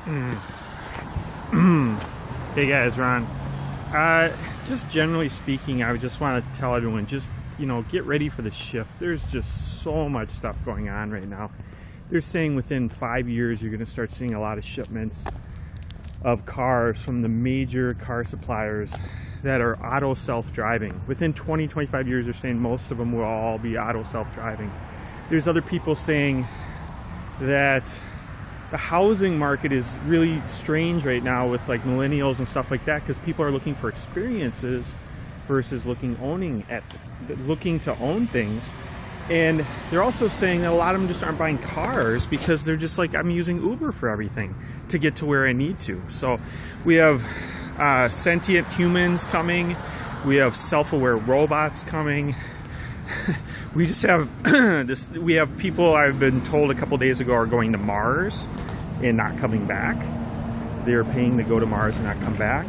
Hey guys, Ron. Just generally speaking, I just want to tell everyone, just, get ready for the shift. There's just so much stuff going on right now. They're saying within 5 years, you're going to start seeing a lot of shipments of cars from the major car suppliers that are auto self-driving. Within 20-25 years, they're saying most of them will all be auto self-driving. There's other people saying that the housing market is really strange right now with like millennials and stuff like that, because people are looking for experiences versus looking to own things. And they're also saying that a lot of them just aren't buying cars because they're just like, I'm using Uber for everything to get to where I need to. So we have sentient humans coming, we have self-aware robots coming. We just have we have people, I've been told a couple days ago, are going to Mars and not coming back. They're paying to go to Mars and not come back.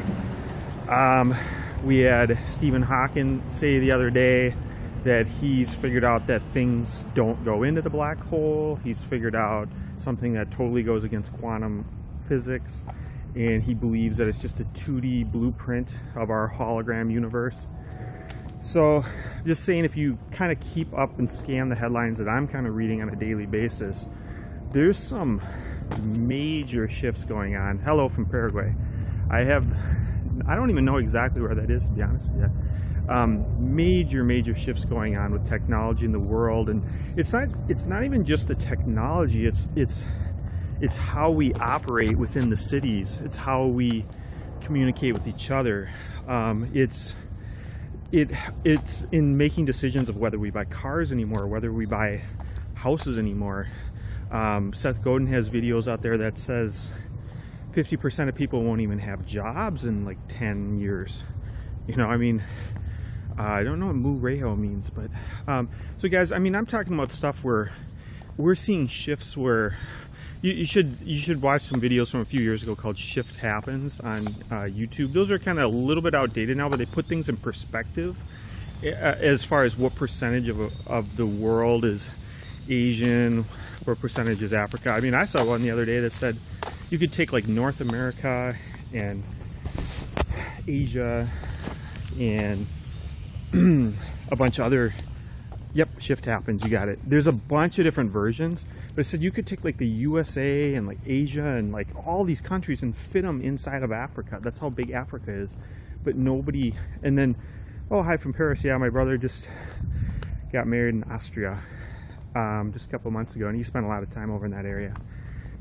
We had Stephen Hawking say the other day that he's figured out that things don't go into the black hole. He's figured out something that totally goes against quantum physics, and he believes that it's just a 2D blueprint of our hologram universe. So just saying, if you kind of keep up and scan the headlines that I'm kind of reading on a daily basis, there's some major shifts going on. Hello from Paraguay. I don't even know exactly where that is, to be honest with you. Major shifts going on with technology in the world, and it's not even just the technology, it's how we operate within the cities. It's how we communicate with each other. It's in making decisions of whether we buy cars anymore, whether we buy houses anymore. Seth Godin has videos out there that says 50% of people won't even have jobs in like 10 years. I don't know what Mu Reho means, but so guys, I'm talking about stuff where we're seeing shifts where you should watch some videos from a few years ago called Shift Happens on YouTube. Those are kind of a little bit outdated now, but they put things in perspective as far as what percentage of the world is Asian, what percentage is Africa. I saw one the other day that said you could take like North America and Asia and a bunch of other, Shift Happens, you got it. There's a bunch of different versions, but it said you could take like the USA and like Asia and like all these countries and fit them inside of Africa. That's how big Africa is. But nobody, and then, oh, hi from Paris. Yeah, my brother just got married in Austria just a couple months ago, and he spent a lot of time over in that area.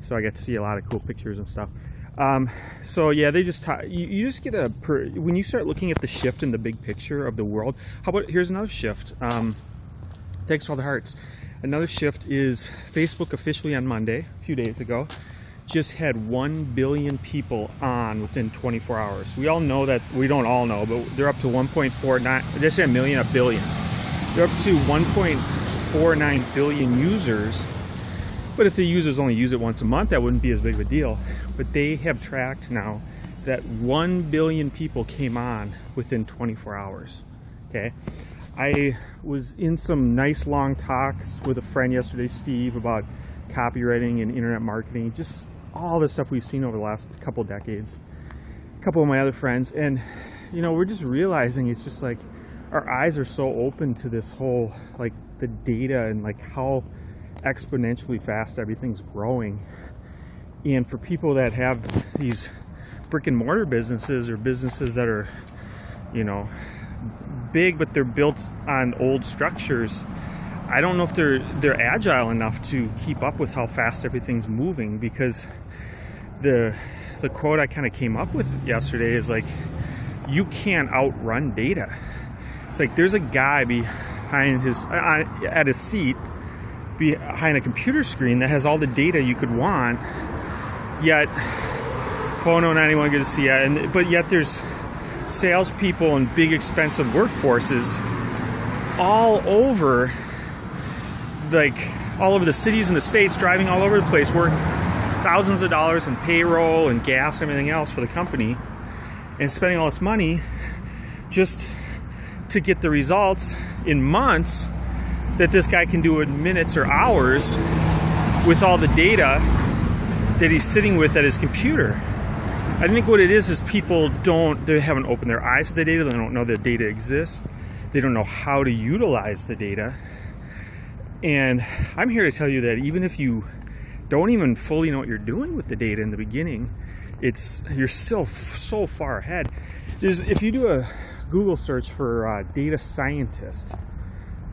So I got to see a lot of cool pictures and stuff. So yeah, they just you just get when you start looking at the shift in the big picture of the world. How about, here's another shift. Thanks for all the hearts. Another shift is Facebook officially on Monday, a few days ago, just had 1 billion people on within 24 hours. We all know that, we don't all know, but they're up to 1.49, they say a million, a billion. They're up to 1.49 billion users. But if the users only use it once a month, that wouldn't be as big of a deal. But they have tracked now that 1 billion people came on within 24 hours, okay? I was in some nice long talks with a friend yesterday, Steve, about copywriting and internet marketing, just all the stuff we've seen over the last couple decades. A couple of my other friends, and we're just realizing it's just like our eyes are so open to this whole, like, the data and like how exponentially fast everything's growing. And for people that have these brick and mortar businesses, or businesses that are big but they're built on old structures, I don't know if they're agile enough to keep up with how fast everything's moving. Because the quote I kind of came up with yesterday is like, you can't outrun data. It's like there's a guy behind at his seat behind a computer screen that has all the data you could want, yet Pono 91, good to see you. But yet there's salespeople and big expensive workforces all over, like all over the cities and the states, driving all over the place, work thousands of dollars in payroll and gas, everything else for the company, and spending all this money just to get the results in months that this guy can do in minutes or hours with all the data that he's sitting with at his computer. I think what it is people they haven't opened their eyes to the data. They don't know that data exists. They don't know how to utilize the data. And I'm here to tell you that even if you don't even fully know what you're doing with the data in the beginning, you're still so far ahead. If you do a Google search for data scientist,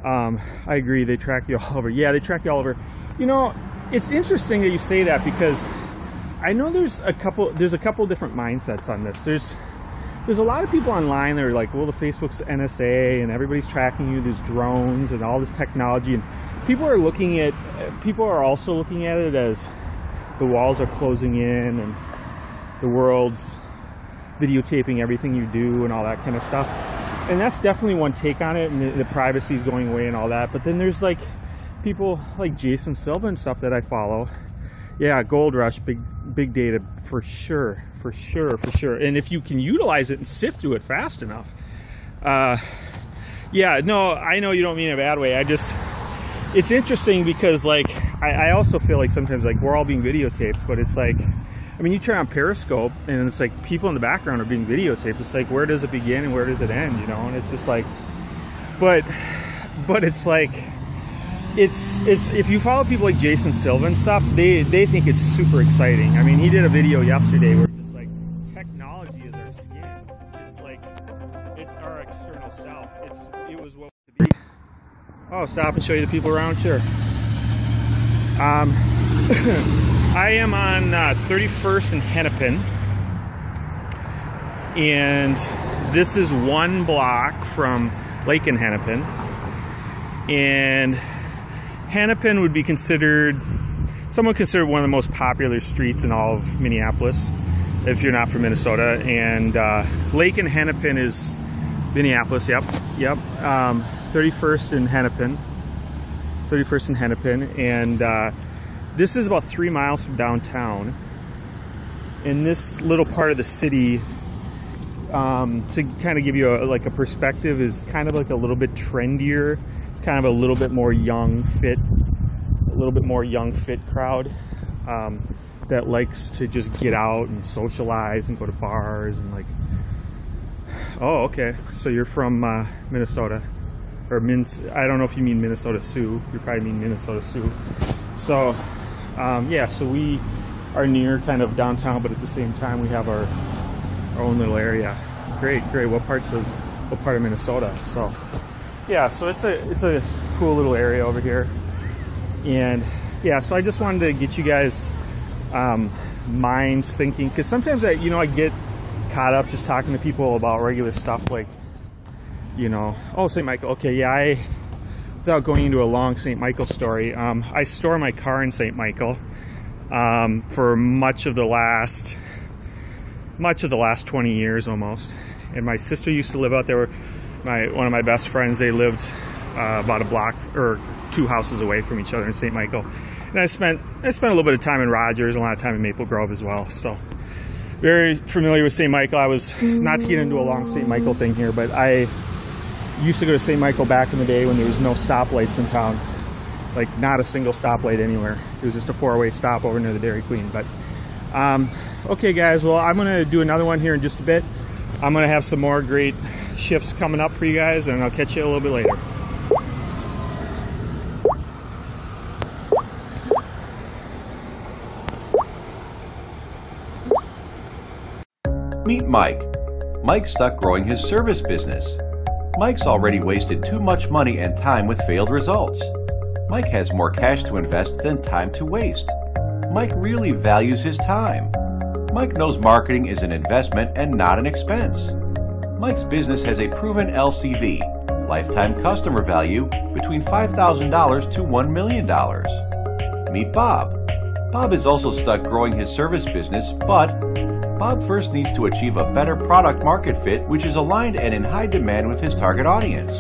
I agree, they track you all over. Yeah, they track you all over. You know, it's interesting that you say that, because I know there's a couple different mindsets on this. There's a lot of people online that are like, well, the Facebook's NSA and everybody's tracking you. There's drones and all this technology, and people are also looking at it as the walls are closing in and the world's videotaping everything you do and all that kind of stuff. And that's definitely one take on it, and the privacy's going away and all that. But then there's like people like Jason Silva and stuff that I follow. Yeah, gold rush, big data for sure. And if you can utilize it and sift through it fast enough, yeah, no, I know you don't mean it in a bad way. It's interesting because like I also feel like sometimes like we're all being videotaped, but it's like, I mean, you turn on Periscope and it's like people in the background are being videotaped. It's like, where does it begin and where does it end, you know? And it's just like, but it's like, it's if you follow people like Jason Silva and stuff, they think it's super exciting. I mean, he did a video yesterday where it's just like, technology is our skin. It's like, it's our external self. It was what to be. Oh, stop and show you the people around, sure. I am on 31st and Hennepin, and this is one block from Lake and Hennepin. And Hennepin would be considered, some would consider one of the most popular streets in all of Minneapolis, if you're not from Minnesota. And Lake and Hennepin is Minneapolis, yep. 31st and Hennepin, and this is about 3 miles from downtown. And this little part of the city, to kind of give you a perspective, is kind of like a little bit trendier. It's kind of a little bit more young, fit crowd that likes to just get out and socialize and go to bars and like. Oh, okay. So you're from Minnesota, or I don't know if you mean Minnesota Sioux. You probably mean Minnesota Sioux. So, yeah. So we are near kind of downtown, but at the same time we have our own little area. Great. What part of Minnesota? So, yeah. So it's a cool little area over here, and yeah. So I just wanted to get you guys minds thinking, because sometimes I get caught up just talking to people about regular stuff like, oh, St. Michael. Okay, yeah, without going into a long St. Michael story, I store my car in St. Michael for much of the last 20 years almost. And my sister used to live out there. One of my best friends, they lived about a block or 2 houses away from each other in St. Michael. And I spent a little bit of time in Rogers, a lot of time in Maple Grove as well. So very familiar with St. Michael. I was, not to get into a long St. Michael thing here, but I used to go to St. Michael back in the day when there was no stoplights in town. Like, not a single stoplight anywhere. It was just a 4-way stop over near the Dairy Queen. But okay, guys, well, I'm going to do another one here in just a bit. I'm going to have some more great shifts coming up for you guys, and I'll catch you a little bit later. Meet Mike. Mike's stuck growing his service business. Mike's already wasted too much money and time with failed results. Mike has more cash to invest than time to waste. Mike really values his time. Mike knows marketing is an investment and not an expense. Mike's business has a proven LCV, lifetime customer value, between $5,000 to $1 million. Meet Bob. Bob is also stuck growing his service business, but Bob first needs to achieve a better product market fit which is aligned and in high demand with his target audience.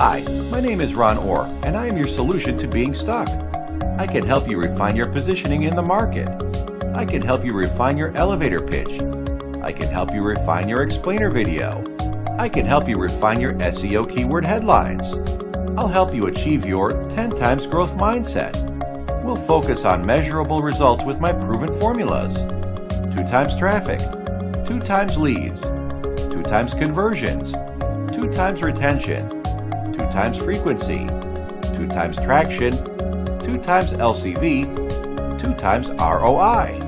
Hi, my name is Ron Orr, and I am your solution to being stuck. I can help you refine your positioning in the market. I can help you refine your elevator pitch. I can help you refine your explainer video. I can help you refine your SEO keyword headlines. I'll help you achieve your 10 times growth mindset. We'll focus on measurable results with my proven formulas. 2 times traffic, 2 times leads, 2 times conversions, 2 times retention, 2 times frequency, 2 times traction, 2 times LCV, 2 times ROI.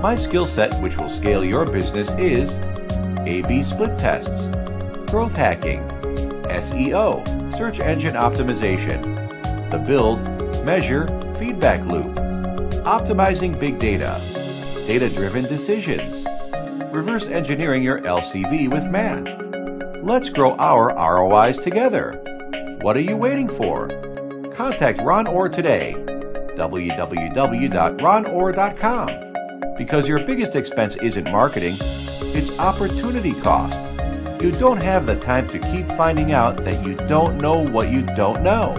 My skill set, which will scale your business, is A/B split tests, growth hacking, SEO, search engine optimization, the build, measure, feedback loop, optimizing big data, data-driven decisions, reverse engineering your LCV with math. Let's grow our ROIs together. What are you waiting for? Contact Ron Orr today, www.ronorr.com. Because your biggest expense isn't marketing, it's opportunity cost. You don't have the time to keep finding out that you don't know what you don't know.